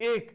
1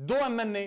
2 MNA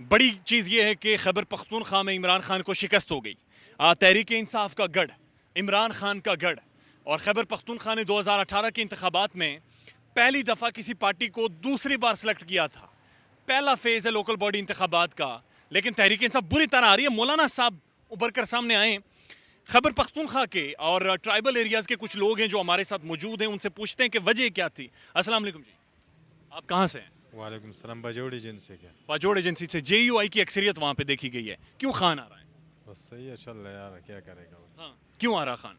بڑی چیز یہ ہے کہ خیبر پختونخوا میں عمران خان کو شکست ہو گئی. تحریک انصاف کا گڑھ، عمران خان کا گڑھ، اور خیبر پختونخوا نے 2018 کے انتخابات میں پہلی دفعہ کسی پارٹی کو دوسری بار سلیکٹ کیا تھا. پہلا فیز ہے لوکل باڈی انتخابات کا، لیکن تحریک انصاف بری طرح آ رہی ہے. مولانا صاحب ابھر کر سامنے آئیں. خیبر پختونخوا کے اور ٹرائبل ایریاز کے کچھ لوگ ہیں جو ہمارے ساتھ موجود ہیں، ان سے پوچھتے ہیں کہ وجہ کیا تھی. السلام علیکم جی، آپ کہاں سے ہیں؟ وعلیکم السلام. بجوڑ ایجنسی سے کیا باجوڑ ایجنسی سے. جے یو آئی کی اکثریت وہاں پہ دیکھی گئی ہے. کیوں خان آ رہا ہے؟ بس صحیح ہے، چل رہا ہے یار، کیا کرے گا بس. ہاں، کیوں آ رہا خان؟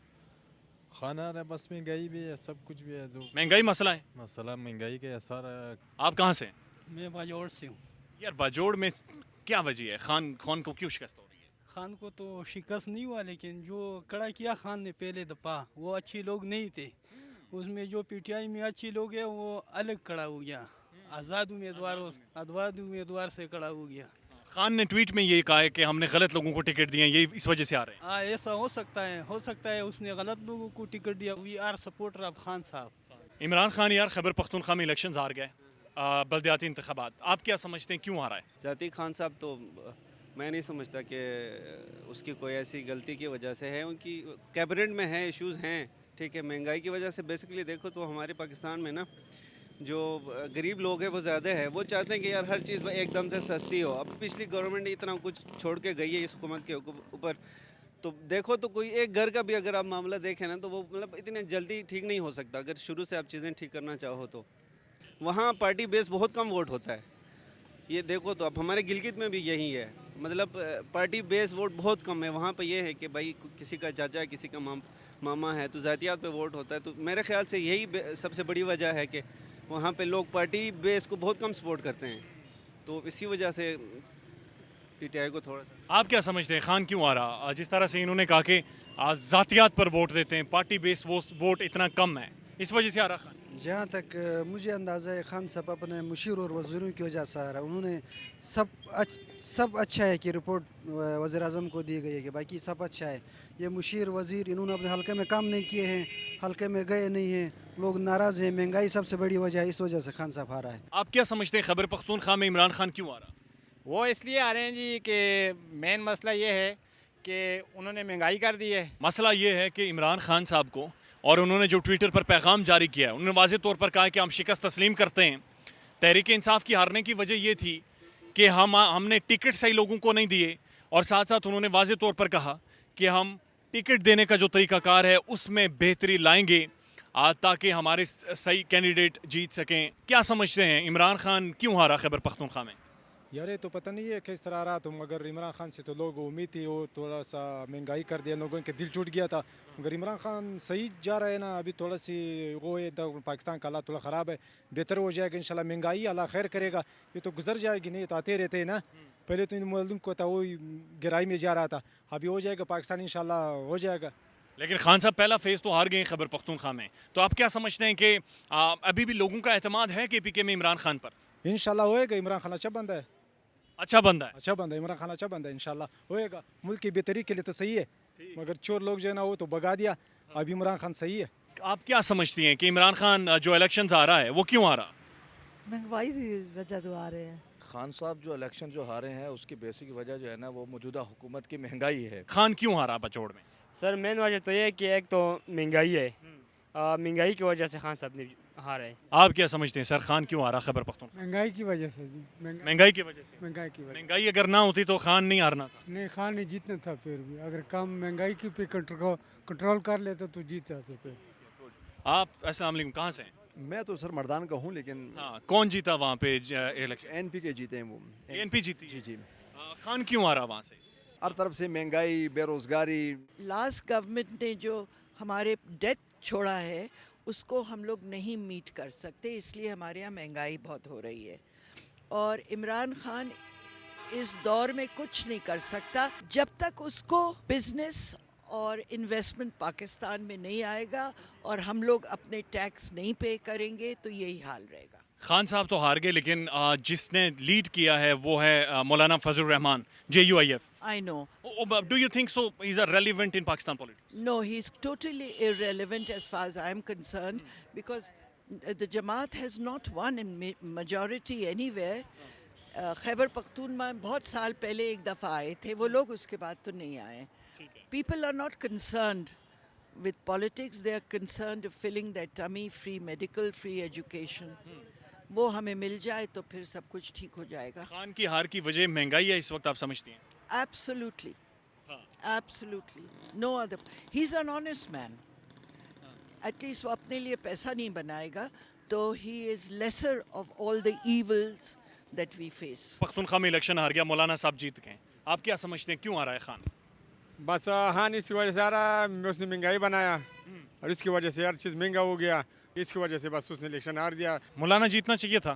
کھانا آ رہا ہے، بس مہنگائی بھی ہے، سب کچھ بھی ہے. جو مہنگائی مسئلہ ہے. مسئلہ مہنگائی کا ہے سارا. آپ کہاں سے ہیں؟ میں باجوڑ سے ہوں. یار باجوڑ میں کیا وجہ ہے؟ خان کو کیوں شکست ہو رہی ہے؟ خان کو تو شکست نہیں ہوا، لیکن جو کڑا کیا خان نے پہلے دفعہ وہ اچھے لوگ نہیں تھے. اس میں جو پی ٹی آئی میں اچھے لوگ ہیں وہ الگ کڑا ہو گیا. آزاد امیدوار سے کڑا ہو گیا. خان نے ٹویٹ میں یہ کہا ہے کہ ہم نے غلط لوگوں کو ٹکٹ دیے ہیں، یہ اس وجہ سے آ رہے ہیں. ہاں ایسا ہو سکتا ہے اس نے غلط لوگوں کو ٹکٹ دیا. We are supporter of Khan sahab. Imran Khan یار خیبر پختونخوا میں الیکشنز ہار گئے، بلدیاتی انتخابات. آپ کیا سمجھتے ہیں کیوں ہارا ہے؟ ذاتی خان صاحب تو میں نہیں سمجھتا کہ اس کی کوئی ایسی غلطی کی وجہ سے ہے. ان کی کیبنٹ میں ہے ایشوز ہیں، ٹھیک ہے. مہنگائی کی وجہ سے بیسیکلی دیکھو تو ہمارے پاکستان میں نا جو غریب لوگ ہیں وہ زیادہ ہے. وہ چاہتے ہیں کہ یار ہر چیز ایک دم سے سستی ہو. اب پچھلی گورنمنٹ اتنا کچھ چھوڑ کے گئی ہے اس حکومت کے اوپر، تو دیکھو تو کوئی ایک گھر کا بھی اگر آپ معاملہ دیکھیں نا تو وہ مطلب اتنے جلدی ٹھیک نہیں ہو سکتا. اگر شروع سے آپ چیزیں ٹھیک کرنا چاہو تو وہاں پارٹی بیس بہت کم ووٹ ہوتا ہے. یہ دیکھو تو اب ہمارے گلگت میں بھی یہی ہے، مطلب پارٹی بیس ووٹ بہت کم ہے. وہاں پہ یہ ہے کہ بھائی کسی کا چاچا ہے، کسی کا ماما ہے، تو ذاتیات پہ ووٹ ہوتا ہے. تو میرے خیال سے یہی سب سے بڑی وجہ ہے کہ وہاں پہ لوگ پارٹی بیس کو بہت کم سپورٹ کرتے ہیں. تو اسی وجہ سے پی ٹی آئی کو تھوڑا سا. آپ کیا سمجھتے ہیں خان کیوں آ رہا؟ جس طرح سے انہوں نے کہا کہ ذاتیات پر ووٹ دیتے ہیں، پارٹی بیس ووٹ اتنا کم ہے، اس وجہ سے آ رہا خان. جہاں تک مجھے اندازہ ہے خان صاحب اپنے مشیر اور وزیروں کی وجہ سے آ رہا ہے. انہوں نے سب اچھا ہے کہ رپورٹ وزیر اعظم کو دی گئی ہے کہ باقی سب اچھا ہے. یہ مشیر وزیر انہوں نے اپنے حلقے میں کام نہیں کیے ہیں، حلقے میں گئے نہیں ہیں، لوگ ناراض ہیں. مہنگائی سب سے بڑی وجہ ہے، اس وجہ سے خان صاحب آ رہا ہے. آپ کیا سمجھتے ہیں خیبر پختونخوا میں عمران خان کیوں آ رہا؟ وہ اس لیے آ رہے ہیں جی کہ مین مسئلہ یہ ہے کہ انہوں نے مہنگائی کر دی ہے. مسئلہ یہ ہے کہ عمران خان صاحب کو، اور انہوں نے جو ٹویٹر پر پیغام جاری کیا ہے، انہوں نے واضح طور پر کہا کہ ہم شکست تسلیم کرتے ہیں. تحریک انصاف کی ہارنے کی وجہ یہ تھی کہ ہم نے ٹکٹ صحیح لوگوں کو نہیں دیے، اور ساتھ ساتھ انہوں نے واضح طور پر کہا کہ ہم ٹکٹ دینے کا جو طریقہ کار ہے اس میں بہتری لائیں گے تاکہ ہمارے صحیح کینڈیڈیٹ جیت سکیں. کیا سمجھتے ہیں عمران خان کیوں ہارا خیبر پختونخوا میں؟ یار یہ تو پتہ نہیں ہے کس طرح رہا تو، مگر عمران خان سے تو لوگ امید تھی، وہ تھوڑا سا مہنگائی کر دیا، لوگوں کے دل ٹوٹ گیا تھا. مگر عمران خان صحیح جا رہا ہے نا. ابھی تھوڑا سی وہ ہے پاکستان کا حالات تھوڑا خراب ہے، بہتر ہو جائے گا انشاءاللہ. مہنگائی اللہ خیر کرے گا، یہ تو گزر جائے گی. نہیں تو آتے رہتے ہیں نا. پہلے تو ان ملک کو تھا وہ گہرائی میں جا رہا تھا، ابھی ہو جائے گا پاکستان انشاءاللہ ہو جائے گا. لیکن خان صاحب پہلا فیز تو ہار گئے ہیں خیبر پختونخوا میں، تو آپ کیا سمجھتے ہیں کہ ابھی بھی لوگوں کا اعتماد ہے کہ پی کے میں عمران خان پر؟ انشاءاللہ ہوئے گا. عمران خان اچھا بندہ ہے، اچھا بندہ ہے. اچھا بندہ ہے عمران خان، اچھا بندہ ہے. انشاءاللہ ہوئے گا. ملک کی بہتری کے لیے تو صحیح ہے، مگر چور لوگ جو ہے نا وہ تو بگا دیا. ابھی عمران خان صحیح ہے. آپ کیا سمجھتی ہیں کہ عمران خان جو الیکشنز آ رہا ہے وہ کیوں آ رہا؟ مہنگائی کی وجہ تو آ رہے ہیں. خان صاحب جو الیکشن جو ہارے ہیں اس کی بیسک وجہ جو ہے نا وہ موجودہ حکومت کی مہنگائی ہے. خان کیوں ہارا بچوڑ میں؟ سر مین وجہ تو یہ ہے کہ ایک تو مہنگائی ہے، مہنگائی کی وجہ سے خان صاحب نے ہارا ہے. آپ کیا سمجھتے ہیں سر خان کیوں ہارا خیبر پختونخوا؟ مہنگائی کی وجہ سے جی. مہنگائی کی وجہ سے. مہنگائی اگر نہ ہوتی تو خان نہیں ہارنا تھا. نہیں، خان نہیں جیتنا تھا. پھر بھی اگر کم مہنگائی کی پہ کنٹرول کر لیتا تو جیتا تو پھر. آپ السلام علیکم، کہاں سے ہیں؟ میں تو سر مردان کا ہوں، لیکن کون جیتا وہاں پہ الیکشن؟ این پی کے جیتے ہیں وہ. این پی جیتی؟ جی جی. خان کیوں آ رہا وہاں سے؟ ہر طرف سے مہنگائی، بے روزگاری. لاسٹ گورنمنٹ نے جو ہمارے ڈیٹ چھوڑا ہے اس کو ہم لوگ نہیں میٹ کر سکتے، اس لیے ہمارے یہاں مہنگائی بہت ہو رہی ہے. اور عمران خان اس دور میں کچھ نہیں کر سکتا جب تک اس کو بزنس اور انویسٹمنٹ پاکستان میں نہیں آئے گا اور ہم لوگ اپنے ٹیکس نہیں پے کریں گے تو یہی حال رہے گا. خان صاحب تو ہار گئے، لیکن جس نے لیڈ کیا ہے وہ ہے مولانا فضل الرحمان، JUIF. I know. Do you think so he's relevant in Pakistan politics? No, he's totally irrelevant as far as I'm concerned, because the Jamaat has not won in majority anywhere. Khyber Pakhtunkhwa میں بہت سال پہلے ایک دفعہ آئے تھے وہ لوگ, اس کے بعد تو نہیں آئے. People are not concerned with politics, they are concerned of filling their tummy, free medical, free education. وہ ہمیں مل جائے تو پھر سب کچھ ٹھیک ہو جائے گا. خان کی ہار کی وجہ مہنگائی ہے اس وقت آپ سمجھتی ہیں؟ Absolutely. Absolutely. No other. He's an honest man. At least وہ اپنے لیے پیسہ نہیں بنائے گا تو he is lesser of all the evils that we face. Pakhtunkhwa میں الیکشن ہار گیا, مولانا صاحب جیت گئے, آپ کیا سمجھتے ہیں کیوں آ رہا ہے خان؟ بس ہاں اس کی وجہ سے آ رہا, اس نے مہنگائی بنایا اور اس کی وجہ سے ہر چیز مہنگا ہو گیا, اس کی وجہ سے بس اس نے الیکشن ہار دیا. مولانا جیتنا چاہیے تھا.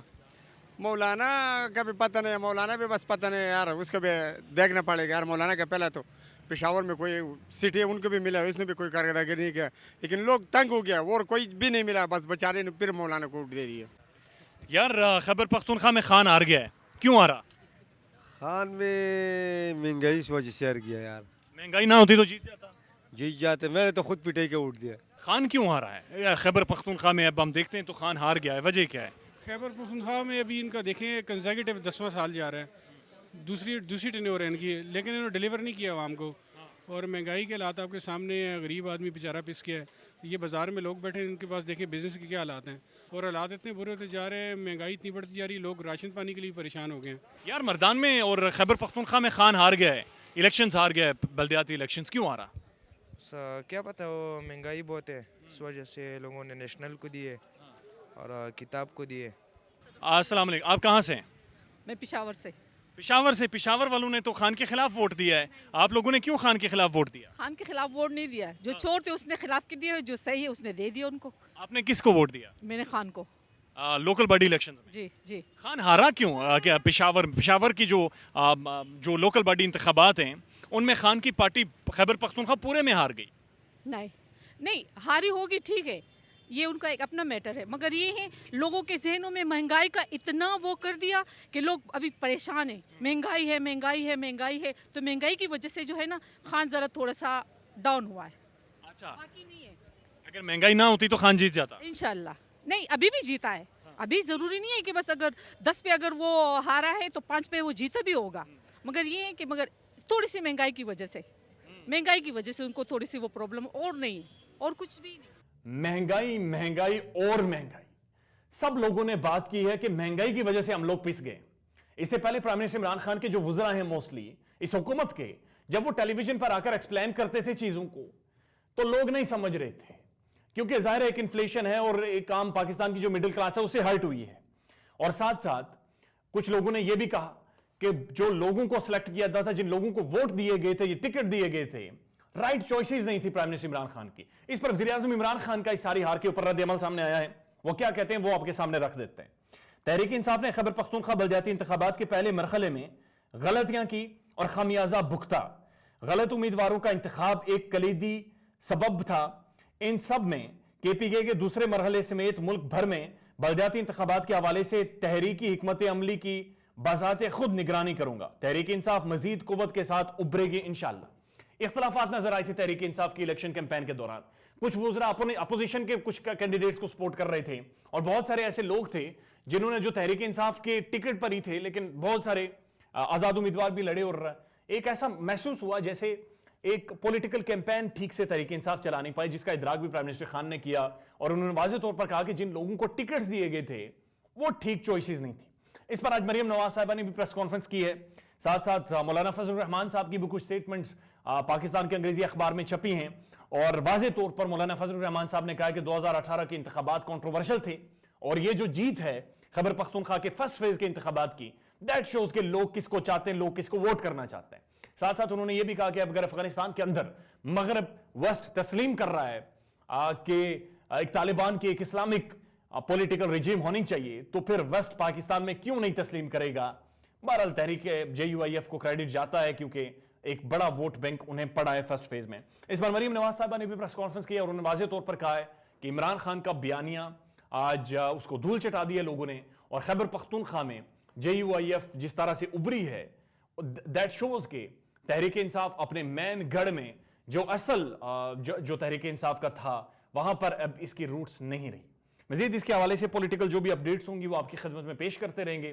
مولانا کا بھی پتہ نہیں, مولانا بھی بس پتہ نہیں یار, اس کو بھی دیکھنا پڑے گا یار. مولانا کا پہلا تو پشاور میں کوئی سیٹ ہے ان کو بھی ملا, اس نے بھی کوئی کارکردگی نہیں کیا, لیکن لوگ تنگ ہو گیا اور کوئی بھی نہیں ملا, بس بیچارے نے پھر مولانا کو دے دیا. یار خیبر پختونخوا میں خان ہار گیا ہے, کیوں آ رہا؟ خان میں مہنگائی اس وجہ سے ہار گیا یار. مہنگائی نہ ہوتی تو جیت جاتا. جیت جاتے, میں نے تو خود پٹائی کے اٹھ دیا. خان کیوں آ رہا ہے خیبر پختونخوا میں؟ اب ہم دیکھتے ہیں تو خان ہار گیا ہے, وجہ کیا ہے؟ خیبر پختونخوا میں ابھی ان کا دیکھیں کنزیکٹیو 10واں سال جا رہا ہے, دوسری ٹینیور ہے ان کی, لیکن انہوں نے ڈیلیور نہیں کیا عوام کو. اور مہنگائی کے حالات آپ کے سامنے ہیں, غریب آدمی بیچارہ پس گیا ہے. یہ بازار میں لوگ بیٹھے ہیں, ان کے پاس دیکھیں بزنس کے کیا حالات ہیں, اور حالات اتنے برے ہوتے جا رہے ہیں, مہنگائی اتنی بڑھتی جا رہی ہے, لوگ راشن پانی کے لیے پریشان ہو گئے ہیں. یار مردان میں اور خیبر پختونخوا میں خان ہار گیا ہے, الیکشنز ہار گیا ہے, بلدیاتی الیکشنز, کیوں آ رہا؟ کیا پتہ, وہ مہنگائی بہت ہے, اس وجہ سے لوگوں نے نیشنل کو دیے اور کتاب کو دیے. السلام علیکم, آپ کہاں سے ہیں؟ میں پشاور سے. پشاور سے. پشاور والوں نے تو خان کے خلاف ووٹ دیا ہے, آپ لوگوں نے کیوں خان کے خلاف ووٹ دیا؟ خان کے خلاف ووٹ نہیں دیا, جو چور تھے اس نے خلاف کے دیے, جو صحیح ہے اس نے دے دیا ان کو. آپ نے کس کو ووٹ دیا؟ میں نے خان کو. لوکل باڈی الیکشنز میں؟ جی جی. خان ہارا کیوں؟ کیا پشاور کی جو لوکل باڈی انتخابات ہیں ان میں خان کی پارٹی خیبر پختونخوا پورے میں ہار گئی؟ نہیں ہاری ہوگی, ٹھیک ہے, یہ ان کا ایک اپنا میٹر ہے, مگر یہ ہے لوگوں کے ذہنوں میں مہنگائی کا اتنا وہ کر دیا کہ لوگ ابھی پریشان ہیں. مہنگائی ہے مہنگائی ہے مہنگائی ہے, تو مہنگائی کی وجہ سے جو ہے نا خان ذرا تھوڑا سا ڈاؤن ہوا ہے. اچھا, باقی نہیں ہے. اگر مہنگائی نہ ہوتی تو خان جیت جاتا؟ انشاءاللہ. نہیں, ابھی بھی جیتا ہے. ابھی ضروری نہیں ہے کہ بس اگر 10 پہ اگر وہ ہارا ہے تو 5 پہ وہ جیتا بھی ہوگا, مگر یہ ہے کہ مگر تھوڑی سی مہنگائی کی وجہ سے ان کو تھوڑی سی وہ پرابلم, اور نہیں, اور کچھ بھی نہیں. مہنگائی مہنگائی اور مہنگائی, سب لوگوں نے بات کی ہے کہ مہنگائی کی وجہ سے ہم لوگ پس گئے. اس سے پہلے پرائم منسٹر عمران خان کے جو وزراء ہیں موسٹلی اس حکومت کے, جب وہ ٹیلی ویژن پر آ کر ایکسپلین کرتے تھے چیزوں کو تو لوگ نہیں سمجھ رہے تھے, کیونکہ ظاہر ہے ایک انفلیشن ہے اور ایک عام پاکستان کی جو مڈل کلاس ہے اسے ہرٹ ہوئی ہے. اور ساتھ ساتھ کچھ لوگوں نے یہ بھی کہا کہ جو لوگوں کو سلیکٹ کیا جاتا تھا, جن لوگوں کو ووٹ دیے گئے تھے, یہ ٹکٹ دیے گئے تھے, رائٹ چوائسز نہیں تھی پرائم منسٹر عمران خان کی. اس پر وزیر اعظم عمران خان کا اس ساری ہار کے اوپر رد عمل سامنے آیا ہے. وہ کیا کہتے ہیں وہ آپ کے سامنے رکھ دیتے ہیں. تحریک انصاف نے خیبر پختونخوا بلدیاتی انتخابات کے پہلے مرحلے میں غلطیاں کی اور خمیازہ بھگتا. غلط امیدواروں کا انتخاب ایک کلیدی سبب تھا. ان سب میں کے پی کے دوسرے مرحلے سمیت ملک بھر میں بلدیاتی انتخابات کے حوالے سے تحریکی حکمت عملی کی بذات خود نگرانی کروں گا. تحریک انصاف مزید قوت کے ساتھ ابھرے گی انشاءاللہ. اختلافات نظر آئے تھے تحریک انصاف کی الیکشن کیمپین کے دوران. کچھ وزراء اپوزیشن کے کچھ کینڈیڈیٹس کو سپورٹ کر رہے تھے, اور بہت سارے ایسے لوگ تھے جنہوں نے جو تحریک انصاف کے ٹکٹ پر ہی تھے, لیکن بہت سارے آزاد امیدوار بھی لڑے, اور ایک ایسا محسوس ہوا جیسے ایک پولیٹیکل کیمپین ٹھیک سے تحریک انصاف چلا نہیں پائی, جس کا ادراک بھی پرائم منسٹر خان نے کیا, اور انہوں نے واضح طور پر کہا کہ جن لوگوں کو ٹکٹس دیے گئے تھے وہ ٹھیک چوائسز نہیں تھی. اس پر آج مریم نواز صاحبہ نے بھی پریس کانفرنس کی ہے. ساتھ ساتھ مولانا فضل الرحمان صاحب کی بھی کچھ سٹیٹمنٹس پاکستان کے انگریزی اخبار میں چھپی ہیں, اور واضح طور پر مولانا فضل الرحمان صاحب نے کہا کہ 2018 کے انتخابات کنٹروورشل تھے, اور یہ جو جیت ہے خیبر پختونخوا کے فرسٹ فیز کے انتخابات کی, دیٹ شوز کہ لوگ کس کو چاہتے ہیں, لوگ کس کو ووٹ کرنا چاہتے ہیں. ساتھ ساتھ انہوں نے یہ بھی کہا کہ اگر افغانستان کے اندر مغرب ویسٹ تسلیم کر رہا ہے کہ ایک طالبان کی ایک اسلامک پولیٹیکل رجیم ہونی چاہیے, تو پھر ویسٹ پاکستان میں کیوں نہیں تسلیم کرے گا. بہرحال تحریک JUIF کو کریڈٹ جاتا ہے کیونکہ ایک بڑا ووٹ بینک انہیں پڑا ہے فرسٹ فیز میں. اس پر مریم نواز صاحبہ نے بھی پریس کانفرنس کی اور انہوں نے واضح طور پر کہا ہے کہ عمران خان کا بیانیہ آج اس کو دھول چٹا دی ہے لوگوں نے, اور خیبر پختونخوا میں JUIF جس طرح سے ابری ہے, دیٹ شوز کہ تحریک انصاف اپنے مین گڑھ میں جو اصل جو تحریک انصاف کا تھا وہاں پر اب اس کی روٹس نہیں رہی. مزید اس کے حوالے سے پولیٹیکل جو بھی اپڈیٹس ہوں گی وہ آپ کی خدمت میں پیش کرتے رہیں گے.